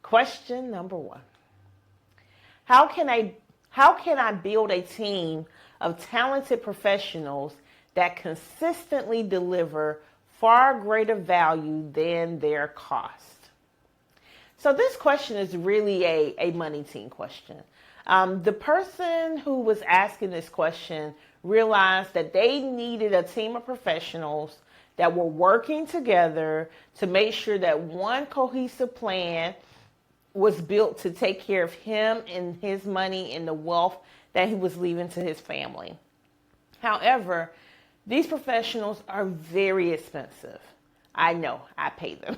Question number 1. How can I build a team of talented professionals that consistently deliver far greater value than their cost? So this question is really a money team question. The person who was asking this question realized that they needed a team of professionals that were working together to make sure that one cohesive plan was built to take care of him and his money and the wealth that he was leaving to his family. However, these professionals are very expensive. I know, I pay them.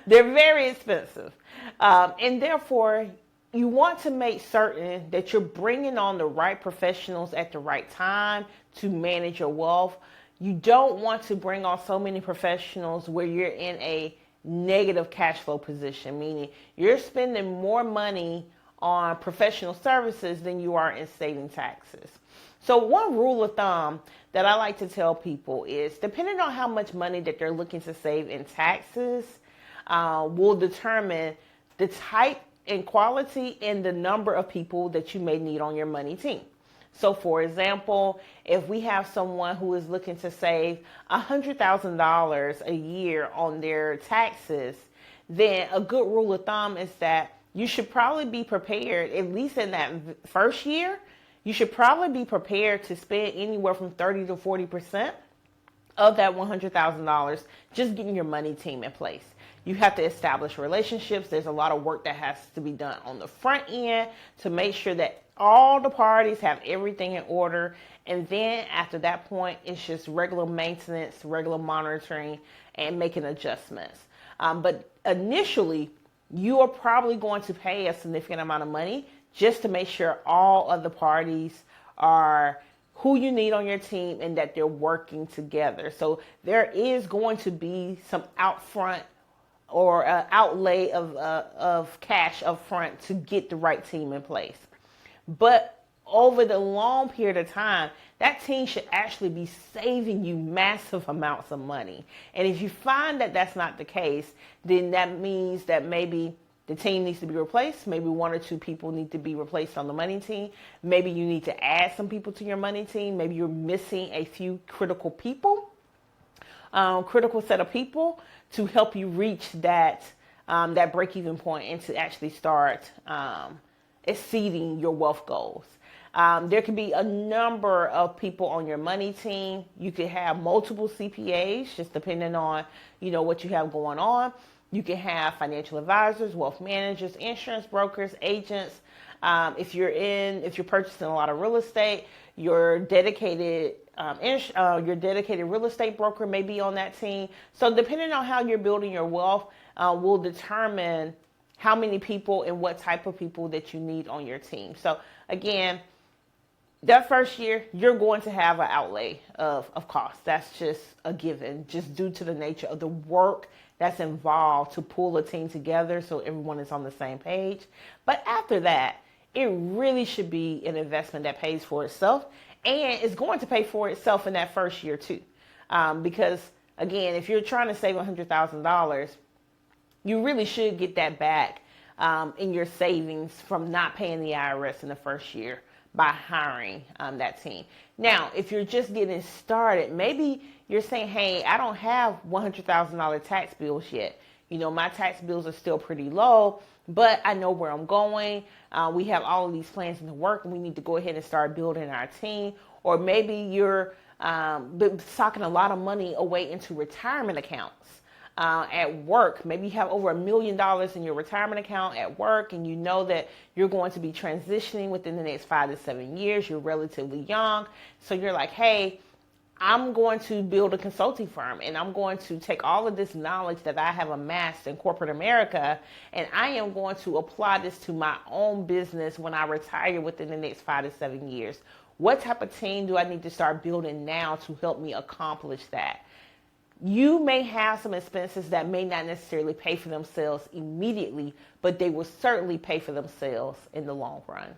They're very expensive. And therefore, you want to make certain that you're bringing on the right professionals at the right time to manage your wealth. You don't want to bring on so many professionals where you're in a negative cash flow position, meaning you're spending more money on professional services than you are in saving taxes. So one rule of thumb that I like to tell people is, depending on how much money that they're looking to save in taxes, will determine the type and quality and the number of people that you may need on your money team. So for example, if we have someone who is looking to save $100,000 a year on their taxes, then a good rule of thumb is that you should probably be prepared, at least in that first year, you should probably be prepared to spend anywhere from 30 to 40% of that $100,000 just getting your money team in place. You have to establish relationships. There's a lot of work that has to be done on the front end to make sure that all the parties have everything in order. And then after that point, it's just regular maintenance, regular monitoring, and making adjustments. But initially, you are probably going to pay a significant amount of money just to make sure all of the parties are who you need on your team and that they're working together. So there is going to be some upfront or outlay of cash up front to get the right team in place. But over the long period of time, that team should actually be saving you massive amounts of money. And if you find that that's not the case, then that means that maybe the team needs to be replaced. Maybe 1 or 2 people need to be replaced on the money team. Maybe you need to add some people to your money team. Maybe you're missing a few critical people, critical set of people to help you reach that break-even point and to actually start exceeding your wealth goals. There could be a number of people on your money team. You could have multiple CPAs, just depending on, what you have going on. You can have financial advisors, wealth managers, insurance brokers, agents. If you're purchasing a lot of real estate, your dedicated real estate broker may be on that team. So depending on how you're building your wealth, will determine how many people and what type of people that you need on your team. So again, that first year, you're going to have an outlay of costs. That's just a given, just due to the nature of the work that's involved to pull a team together so everyone is on the same page. But after that, it really should be an investment that pays for itself, and it's going to pay for itself in that first year too. Because again, if you're trying to save $100,000, you really should get that back in your savings from not paying the IRS in the first year by hiring that team. Now, if you're just getting started, maybe you're saying, hey, I don't have $100,000 tax bills yet. My tax bills are still pretty low, but I know where I'm going. We have all of these plans in the work, and we need to go ahead and start building our team. Or maybe you're socking a lot of money away into retirement accounts. At work, maybe you have over $1 million in your retirement account at work, and you know that you're going to be transitioning within the next 5 to 7 years. You're relatively young. So you're like, hey, I'm going to build a consulting firm, and I'm going to take all of this knowledge that I have amassed in corporate America, and I am going to apply this to my own business when I retire within the next 5 to 7 years. What type of team do I need to start building now to help me accomplish that? You may have some expenses that may not necessarily pay for themselves immediately, but they will certainly pay for themselves in the long run.